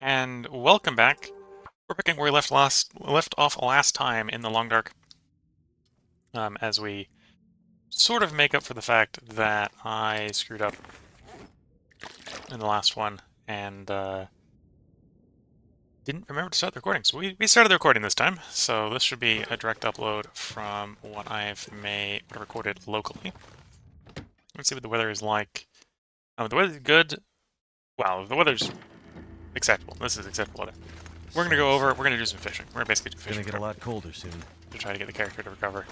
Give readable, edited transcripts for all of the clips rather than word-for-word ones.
And welcome back. We're picking where we left off last time in the Long Dark, as we sort of make up for the fact that I screwed up in the last one and didn't remember to start the recording. So we started the recording this time, so this should be a direct upload from what I've recorded locally. Let's see what the weather is like. The weather's good. Wow, the weather's acceptable. This is acceptable weather. We're gonna go over. We're gonna do some fishing. We're gonna basically do fishing. It's gonna get a lot colder soon. To try to get the character to recover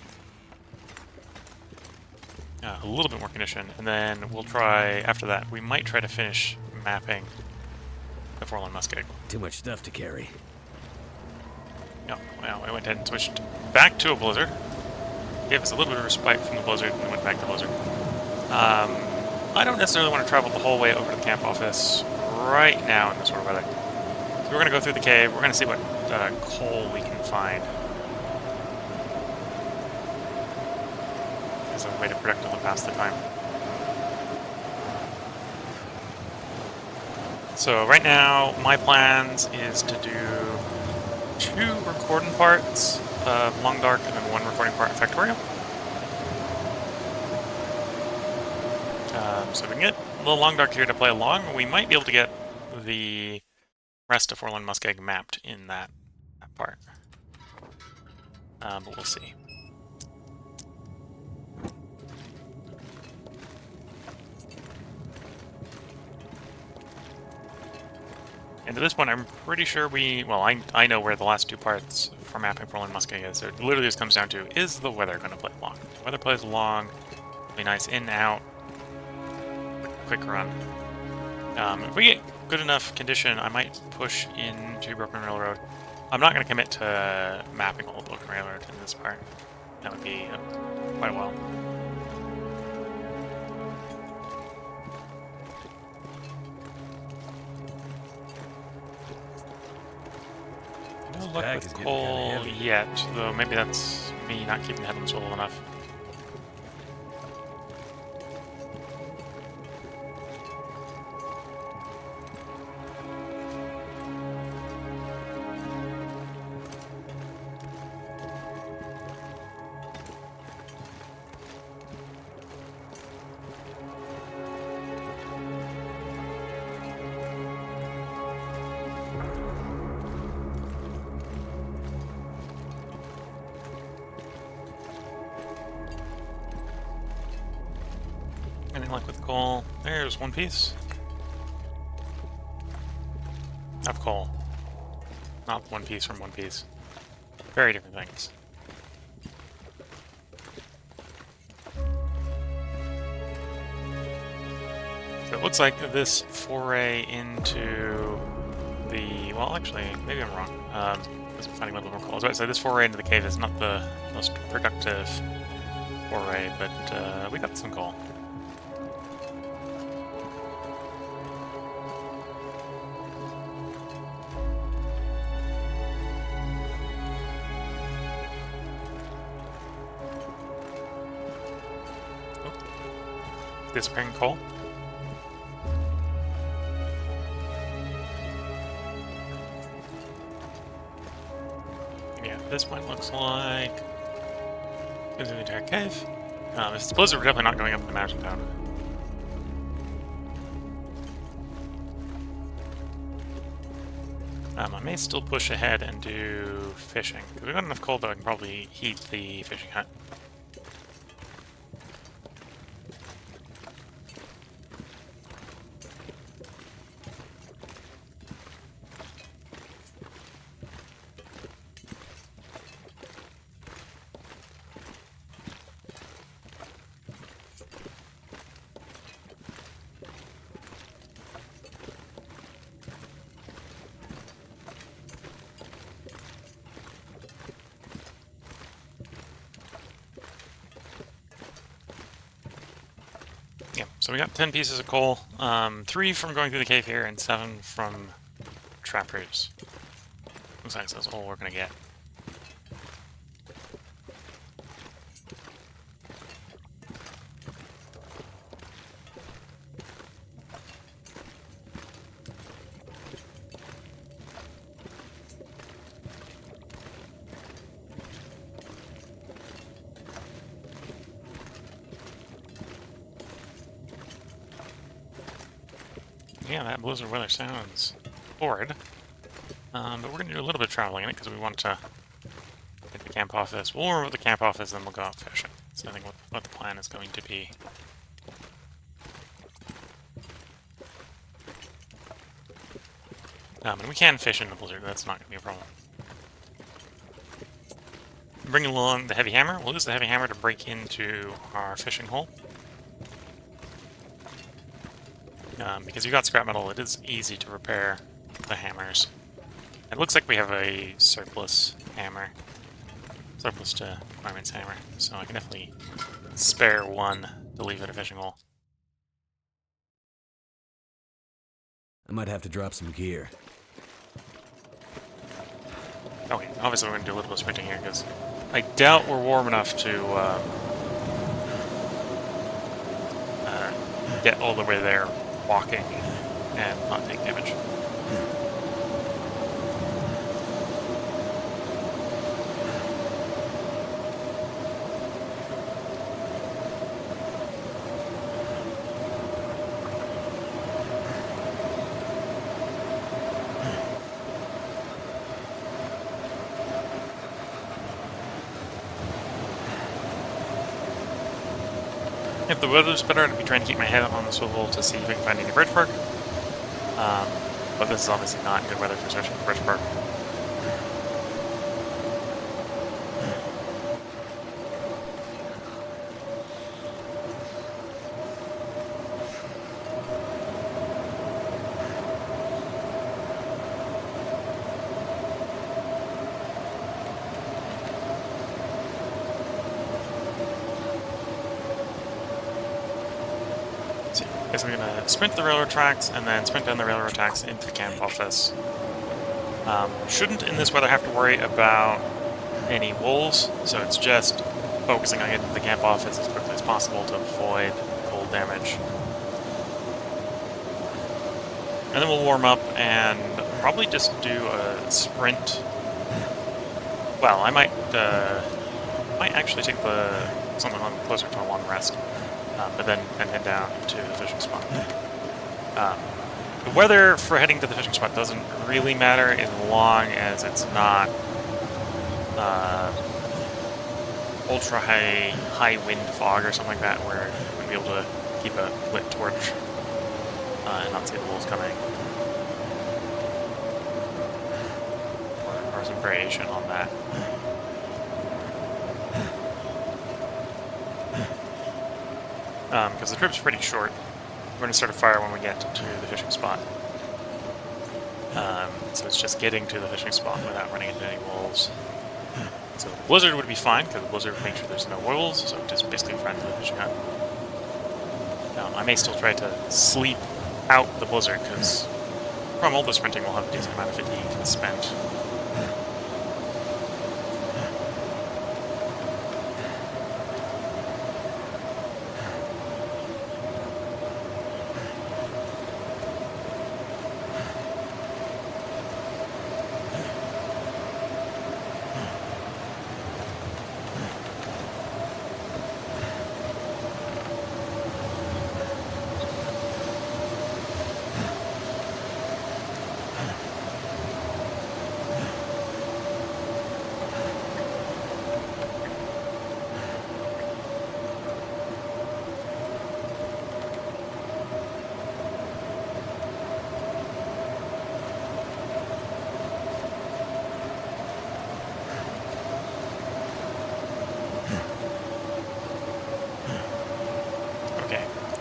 a little bit more condition, and then we'll try after that. We might try to finish mapping the Forlorn Muskeg. Too much stuff to carry. Yeah, well, I went ahead and switched back to a blizzard. Gave us a little bit of respite from the blizzard, and then went back to blizzard. I don't necessarily want to travel the whole way over to the camp office right now in this sort of weather. So we're going to go through the cave. We're going to see what coal we can find as a way to productively pass the time. So right now, my plans is to do 2 recording parts of Long Dark and then 1 recording part of Factorio. So we can get a little Long Dark here to play along. We might be able to get the rest of Forlorn Muskeg mapped in that part. But we'll see. And at this point, I'm pretty sure I know where the last 2 parts for mapping Forlorn Muskeg is. So it literally just comes down to, is the weather going to play along? If the weather plays along, it'll be nice in, out, quick run. If we get good enough condition, I might push into Broken Railroad. I'm not going to commit to mapping all of Broken Railroad in this part. That would be quite a while. No luck with coal yet, though maybe that's me not keeping the headlamps full enough. Anything like with coal? There's 1 piece of coal. Not 1 piece from 1 piece. Very different things. So it looks like this foray into the... Well, actually, maybe I'm wrong. Because I'm finding a little bit more coal. So this foray into the cave is not the most productive foray, but we got some coal. Disappearing coal. Yeah, this one looks like into the entire cave. If it's blizzard, we're definitely not going up in the mountain town. I may still push ahead and do fishing. Because we've got enough coal that I can probably heat the fishing hut. Yeah, so we got 10 pieces of coal, 3 from going through the cave here, and 7 from trappers. Looks like that's all we're gonna get. yeah, that blizzard weather sounds horrid. But we're going to do a little bit of traveling in it because we want to get the camp office. We'll warm up the camp office, then we'll go out fishing. So I think what the plan is going to be. And we can fish in the blizzard. That's not going to be a problem. Bring along the heavy hammer. We'll use the heavy hammer to break into our fishing hole. Because you've got scrap metal, it is easy to repair the hammers. It looks like we have a surplus hammer. Surplus to requirements hammer. So I can definitely spare one to leave at a fishing hole. I might have to drop some gear. Okay, obviously we're going to do a little bit of sprinting here, because I doubt we're warm enough to get all the way there walking and not take damage. If the weather's better, I'd be trying to keep my head on the swivel to see if I can find any birch bark. But this is obviously not good weather for searching for birch bark. So we're going to sprint the railroad tracks and then sprint down the railroad tracks into the camp office. Shouldn't in this weather have to worry about any wolves, so it's just focusing on getting to the camp office as quickly as possible to avoid cold damage. And then we'll warm up and probably just do a sprint. Well, I might actually take something on closer to a long rest. But then head down to the fishing spot. The weather for heading to the fishing spot doesn't really matter as long as it's not ultra high wind fog or something like that, where you're going to be able to keep a lit torch and not see the wolves coming. Or some variation on that. Because the trip's pretty short. We're going to start a fire when we get to the fishing spot. So it's just getting to the fishing spot without running into any wolves. So the blizzard would be fine, because the blizzard would make sure there's no wolves, so just basically friend to the fishing hut. I may still try to sleep out the blizzard, because from all the sprinting we'll have a decent amount of fatigue spent.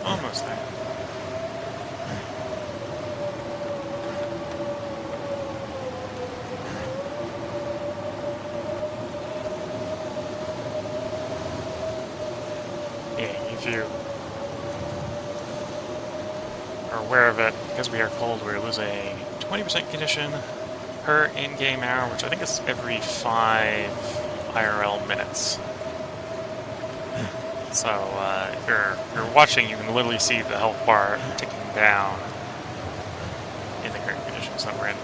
Almost there. Yeah, if you are aware of it, because we are cold, we're losing 20% condition per in-game hour, which I think is every 5 IRL minutes. So if you're watching, you can literally see the health bar ticking down in the current conditions that we're in.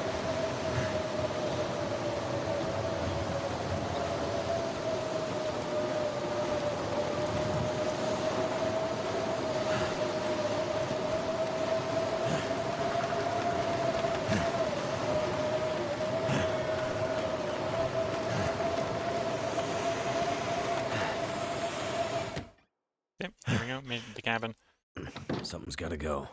made the cabin. Something's gotta go.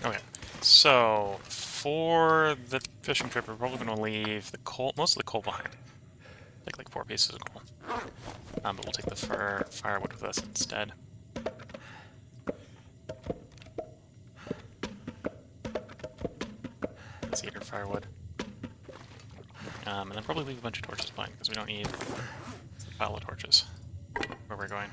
Okay, so for the fishing trip, we're probably going to leave the coal, most of the coal behind. Take like 4 pieces of coal. But we'll take the firewood with us instead. Cedar firewood. And then probably leave a bunch of torches behind, because we don't need a pile of torches where we're going.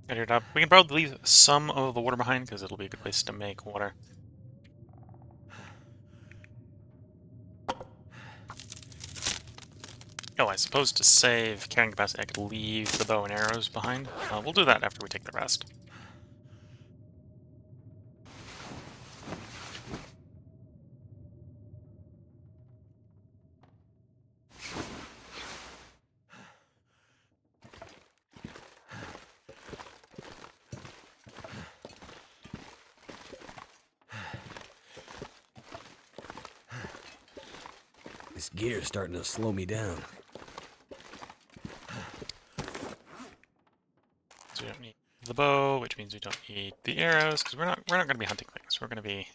Get it up. We can probably leave some of the water behind, because it'll be a good place to make water. Oh, I suppose to save carrying capacity, I could leave the bow and arrows behind. We'll do that after we take the rest. This gear's starting to slow me down. So we don't need the bow, which means we don't need the arrows, because we're not going to be hunting things. We're going to be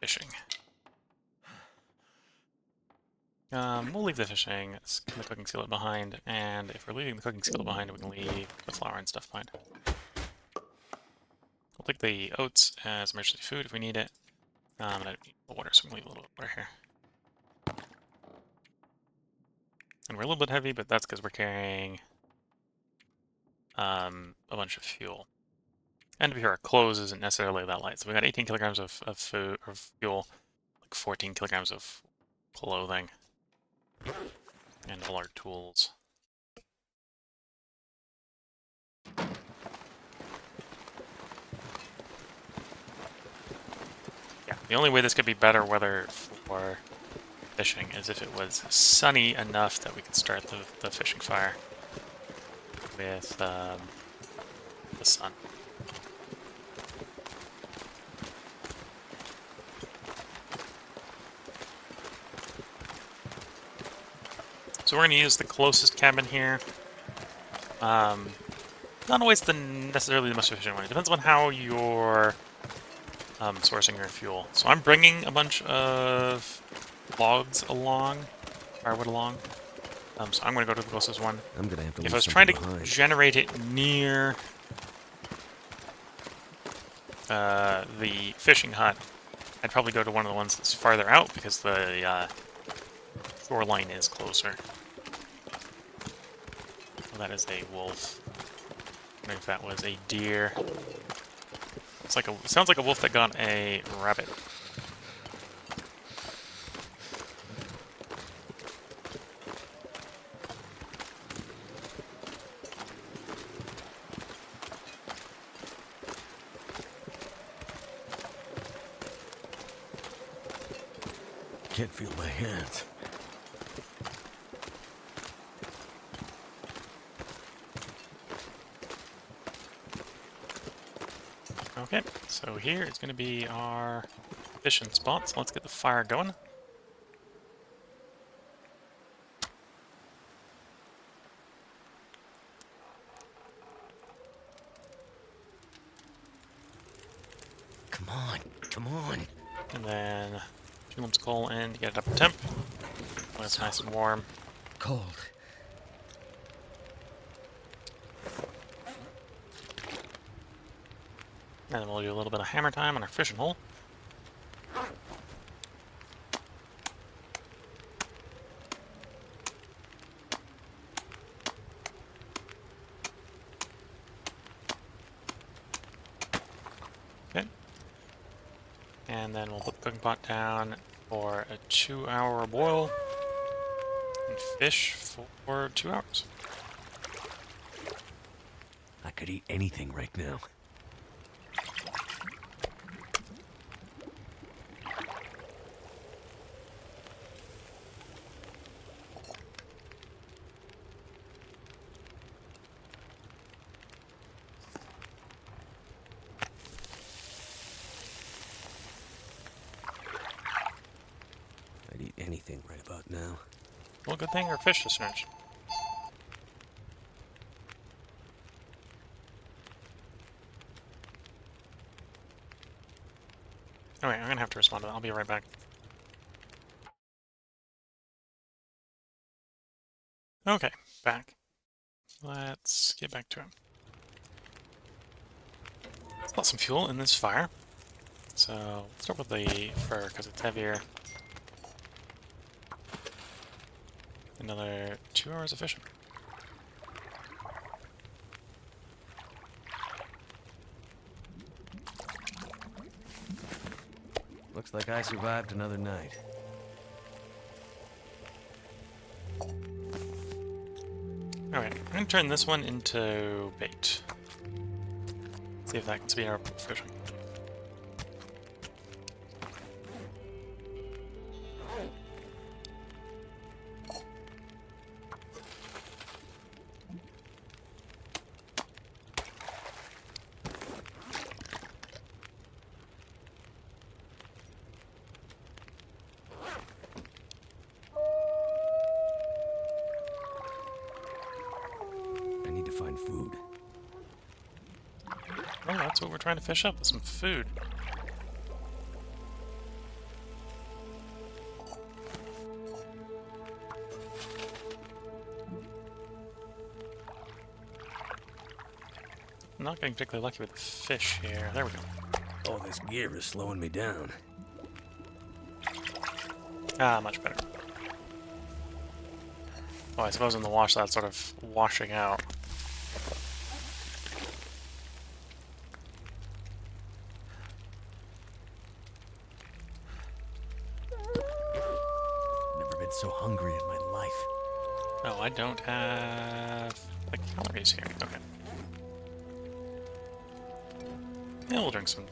fishing. We'll leave the fishing, the cooking skillet behind, and if we're leaving the cooking skillet behind, we can leave the flour and stuff behind. We'll take the oats as emergency food if we need it. And I don't need the water, so we can leave a little bit of water here. And we're a little bit heavy, but that's because we're carrying a bunch of fuel. And to be fair, our clothes isn't necessarily that light. So we got 18 kilograms of food or fuel, like 14 kilograms of clothing, and all our tools. Yeah, the only way this could be better weather for fishing is if it was sunny enough that we could start the fishing fire with the sun. So we're going to use the closest cabin here. Not always necessarily the most efficient one. It depends on how you're sourcing your fuel. So I'm bringing a bunch of logs along, firewood along. So I'm going to go to the closest one. I'm gonna have to If leave I was trying to behind. generate it near the fishing hut, I'd probably go to one of the ones that's farther out because the shoreline is closer. Well, that is a wolf. I don't know if that was a deer. It's like it sounds like a wolf that got a rabbit. Can't feel my hands. Okay, so here is going to be our fishing spot, so let's get the fire going. Come on, come on. And then 2 lumps of coal in to get it up to temp when it's nice and warm. Cold. And then we'll do a little bit of hammer time on our fishing hole. Okay. And then we'll put the cooking pot down for a 2-hour boil, and fish for 2 hours. I could eat anything right now. I'd eat anything right about now. Well, good thing our fish is finished. Alright, I'm gonna have to respond to that. I'll be right back. Okay, back. Let's get back to it. Let's put some fuel in this fire. So, let's start with the fur, because it's heavier. Another 2 hours of fishing. Looks like I survived another night. Alright, I'm gonna turn this one into bait. See if that can speed up fishing. I need to find food. Oh, that's what we're trying to fish up, with some food. I'm not getting particularly lucky with the fish here. There we go. Oh, this gear is slowing me down. Ah, much better. Oh, I suppose in the wash that's sort of washing out. Never been so hungry in my life. Oh, I don't have the calories here. Okay. Yeah, we'll drink some.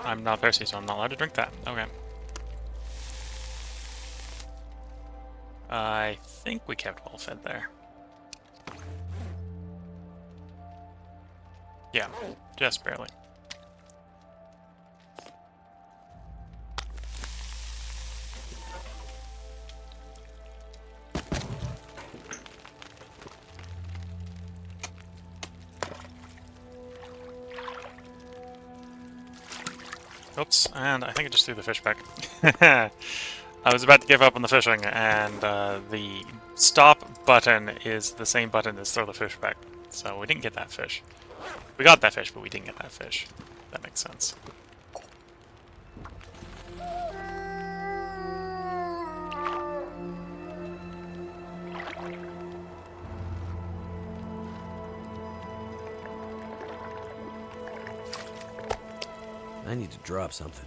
I'm not thirsty, so I'm not allowed to drink that. Okay. I think we kept well fed there. Yeah, just barely. Oops, and I think I just threw the fish back. I was about to give up on the fishing, and the stop button is the same button as throw the fish back. So we didn't get that fish. We got that fish, but we didn't get that fish. That makes sense. I need to drop something.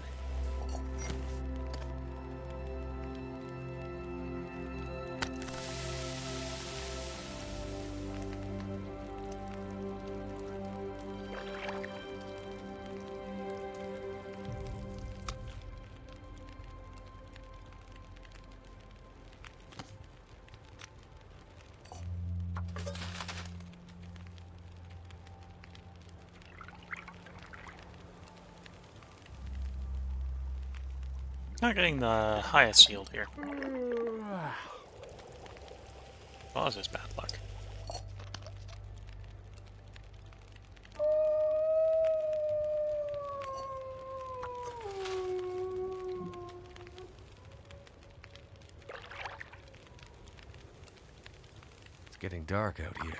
Not getting the highest yield here. Well, this is bad luck. It's getting dark out here.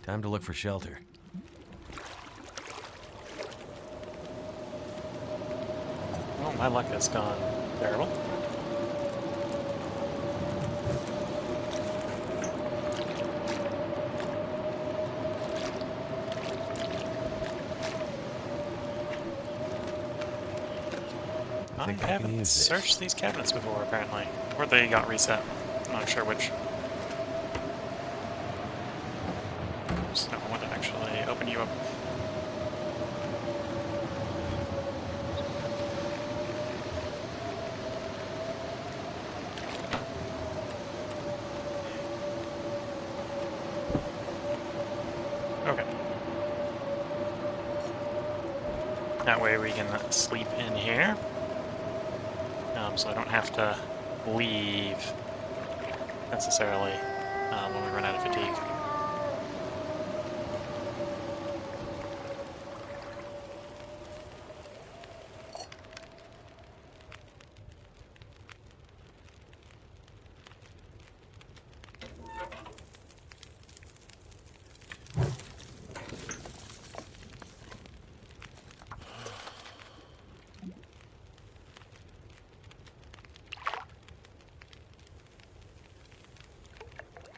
Time to look for shelter. Well, my luck has gone terrible. I think I can haven't use this. searched these cabinets before, apparently. Or they got reset. I'm not sure which. Just never want to actually open you up. Okay. That way we can sleep in here. So I don't have to leave necessarily when we run out of fatigue.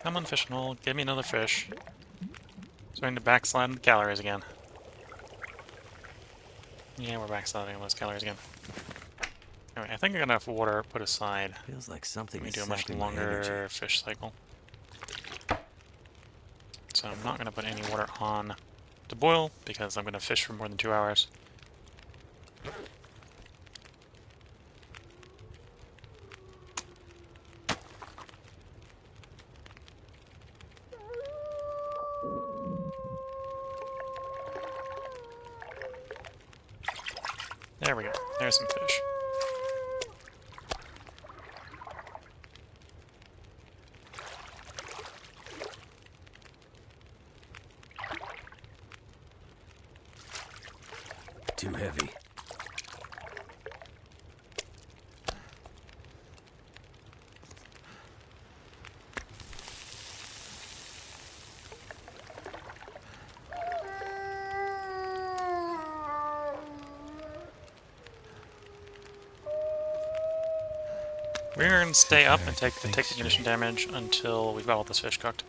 Come on, fish and hole, give me another fish. Starting to backslide on the calories again. Yeah, we're backsliding on those calories again. Anyway, I think I got enough water put aside. Feels like something Let me is do a much sapping my longer energy. fish cycle. So I'm not going to put any water on to boil, because I'm going to fish for more than 2 hours. There we go. There's some fish. Too heavy. We're going to stay up and take the Think condition straight. damage until we've got all this fish cooked.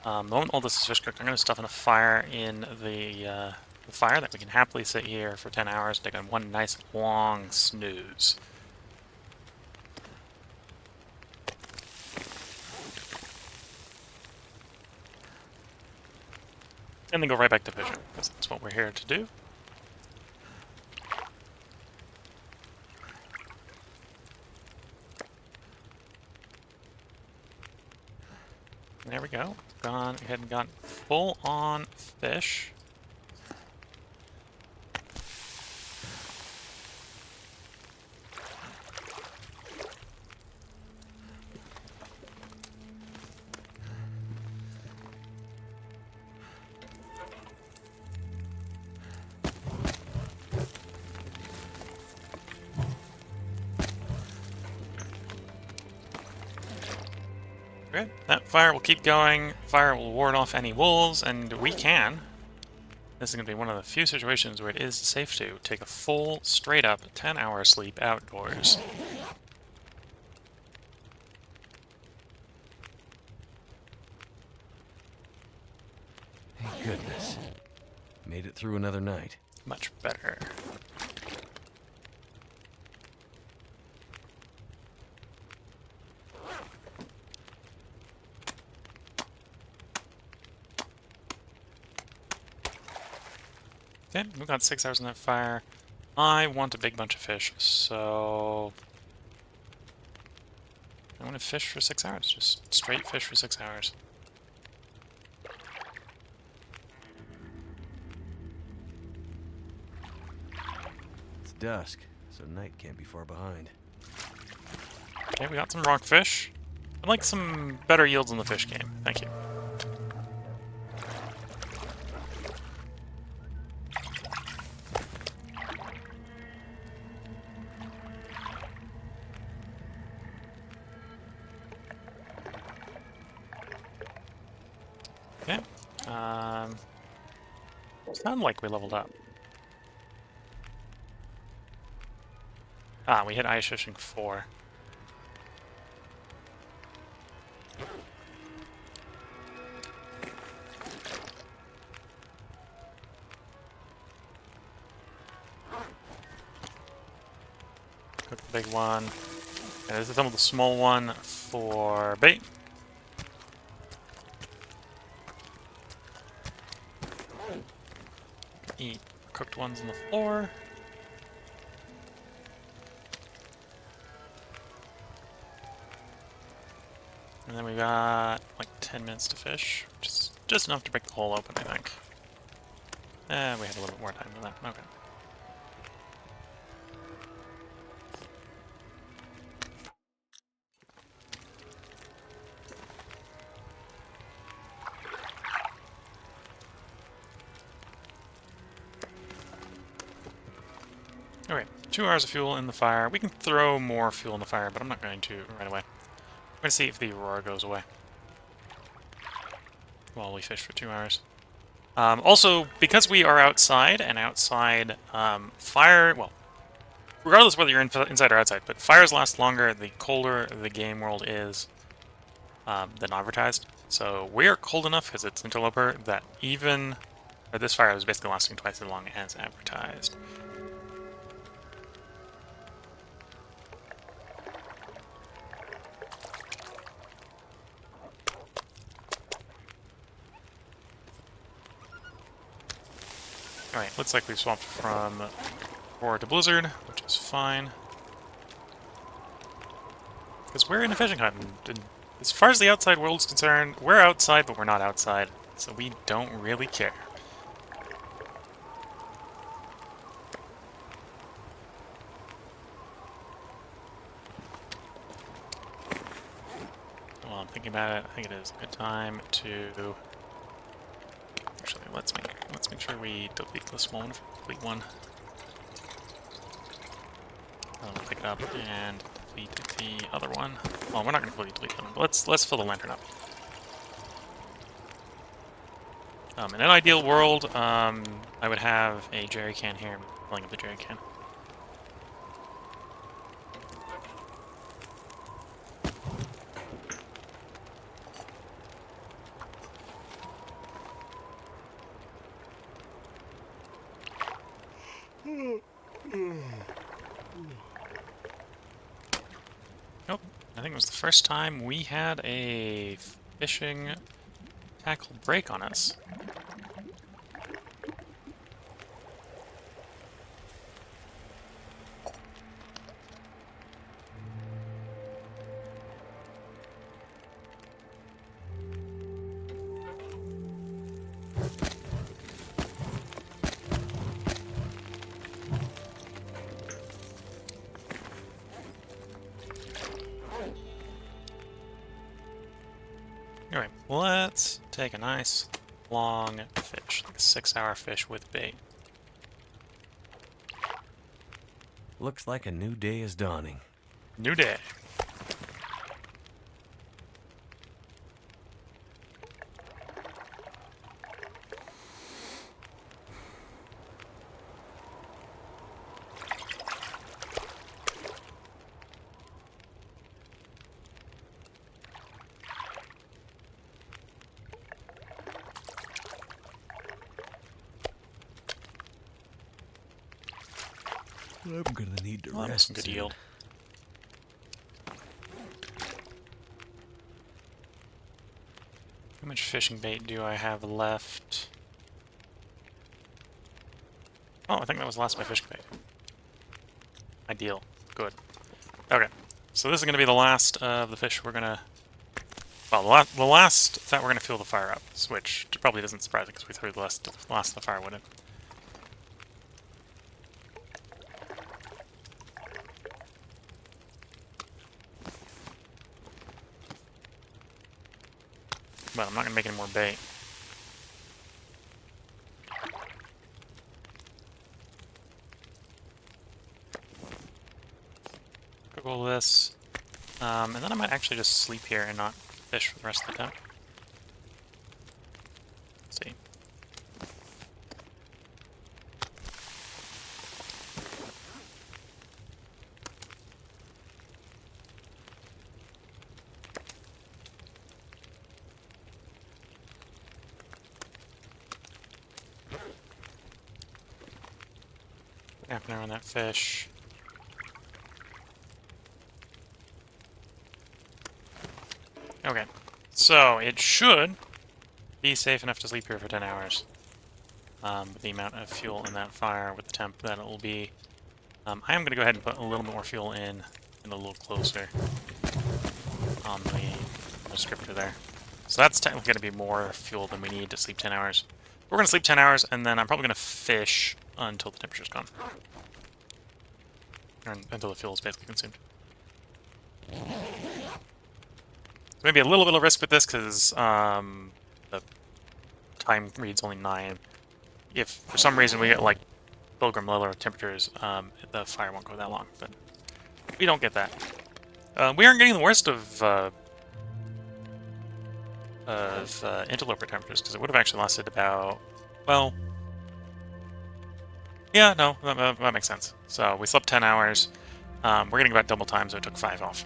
The moment all this is fish cooked, I'm going to stuff in a fire in the fire that we can happily sit here for 10 hours and take one nice long snooze. And then go right back to fishing, because that's what we're here to do. There we go. Gone ahead and got full on fish. Good. That fire will keep going. Fire will ward off any wolves, and we can. This is going to be one of the few situations where it is safe to take a full, straight-up 10-hour sleep outdoors. Thank goodness. Made it through another night. Much better. Okay, we've got 6 hours in that fire. I want a big bunch of fish, so I want to fish for 6 hours. Just straight fish for 6 hours. It's dusk, so night can't be far behind. Okay, we got some rockfish. I'd like some better yields in the fish game. Thank you. Okay. Sound like we leveled up. Ah, we hit ice fishing 4. big one. And this is some of the small one for bait. Eat cooked ones on the floor. And then we got like 10 minutes to fish, which is just enough to break the hole open, I think. We had a little bit more time than that. Okay. Okay, 2 hours of fuel in the fire. We can throw more fuel in the fire, but I'm not going to right away. I'm going to see if the aurora goes away while we fish for 2 hours. Also, because we are outside, and outside fire, well, regardless whether you're inside or outside, but fires last longer the colder the game world is than advertised. So we are cold enough, because it's Interloper, that even this fire is basically lasting twice as long as advertised. Alright, looks like we've swapped from Roar to Blizzard, which is fine. Because we're in a fishing hut, and as far as the outside world is concerned, we're outside, but we're not outside, so we don't really care. While I'm thinking about it, I think it is a good time to... Actually, let's make sure we delete the small one for the complete one. I'll pick it up and delete the other one. Well, we're not going to completely delete them, but let's fill the lantern up. In an ideal world, I would have a jerry can here, filling up the jerry can. Nope, I think it was the first time we had a fishing tackle break on us. Alright, let's take a nice long fish, like a 6-hour fish with bait. Looks like a new day is dawning. New day. I'm gonna need to Well, that was rest some good soon. yield. How much fishing bait do I have left? Oh, I think that was the last of my fishing bait. Ideal. Good. Okay. So this is going to be the last of the fish we're going to... Well, the last that we're going to fuel the fire up, which probably doesn't surprise me because we threw the last of the firewood in. But I'm not going to make any more bait. Cook all this. And then I might actually just sleep here and not fish for the rest of the time. Let's see. Half an hour on that fish. Okay, so it should be safe enough to sleep here for 10 hours. With the amount of fuel in that fire, with the temp that it will be. I am going to go ahead and put a little more fuel in and a little closer on the descriptor there. So that's technically going to be more fuel than we need to sleep 10 hours. We're going to sleep 10 hours, and then I'm probably going to fish until the temperature's gone. Or until the fuel is basically consumed. So maybe a little bit of risk with this, because the time reads only 9. If for some reason we get, like, Pilgrim lower temperatures, the fire won't go that long, but we don't get that. We aren't getting the worst of interloper temperatures, because it would have actually lasted about, well, yeah, no, that makes sense. So we slept 10 hours. We're getting about double time, so it took 5 off.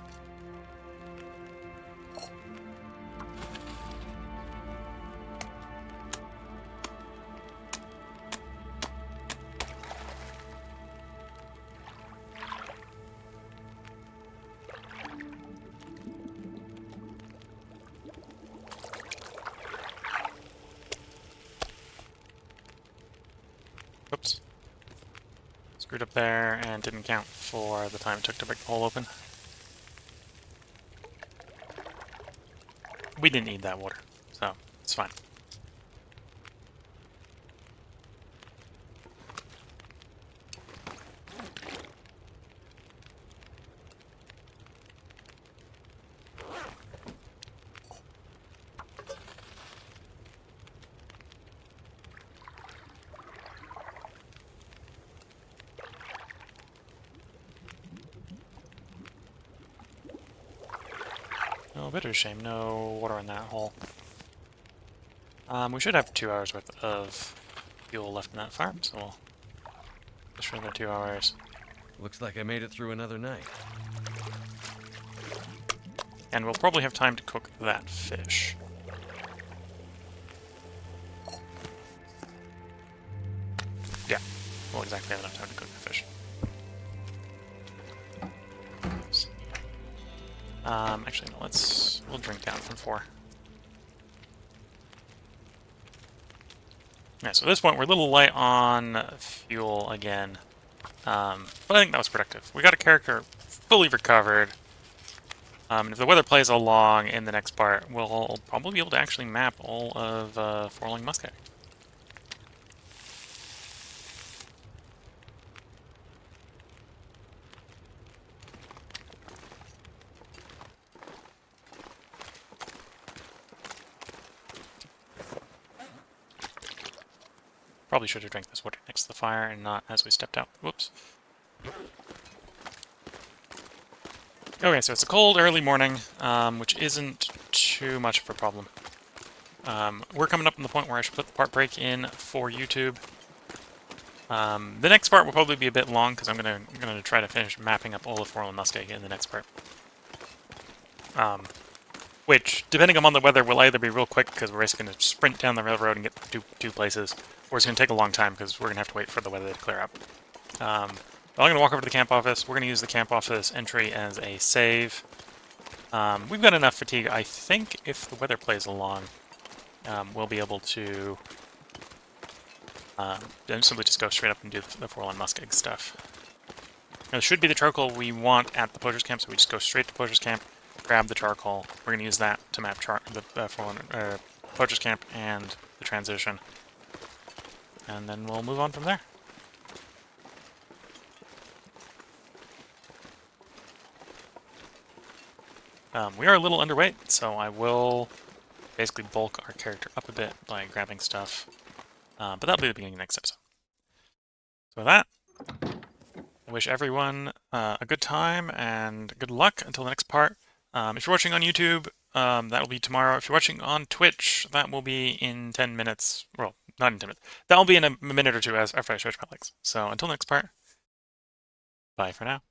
Oops. Screwed up there and didn't count for the time it took to break the hole open. We didn't need that water, so it's fine. Oh, a bit of a shame, no water in that hole. We should have 2 hours worth of fuel left in that farm, so we'll just for another 2 hours. Looks like I made it through another night. And we'll probably have time to cook that fish. Yeah, we'll exactly have enough time to cook the fish. Actually, no, we'll drink down from 4. Yeah, so at this point, we're a little light on fuel again. But I think that was productive. We got a character fully recovered. And if the weather plays along in the next part, we'll probably be able to actually map all of Forlorn Musket. Probably should have drank this water next to the fire and not as we stepped out. Whoops. Okay, so it's a cold early morning, which isn't too much of a problem. We're coming up on the point where I should put the part break in for YouTube. The next part will probably be a bit long because I'm gonna try to finish mapping up all of Forlorn Musket in the next part. Which, depending on the weather, will either be real quick because we're just going to sprint down the railroad and get to two places, or it's going to take a long time because we're going to have to wait for the weather to clear up. I'm going to walk over to the camp office. We're going to use the camp office entry as a save. We've got enough fatigue. I think if the weather plays along, we'll be able to simply just go straight up and do the Forlorn Musket stuff. Now, this should be the charcoal we want at the poacher's camp, so we just go straight to poacher's camp, grab the charcoal. We're going to use that to map the poacher's camp and the transition. And then we'll move on from there. We are a little underweight, so I will basically bulk our character up a bit by grabbing stuff. But that'll be the beginning of the next episode. So with that, I wish everyone a good time and good luck until the next part. If you're watching on YouTube, that will be tomorrow. If you're watching on Twitch, that will be in 10 minutes. Well, not in 10 minutes. That will be in a minute or two after I stretch my legs. So until next part, bye for now.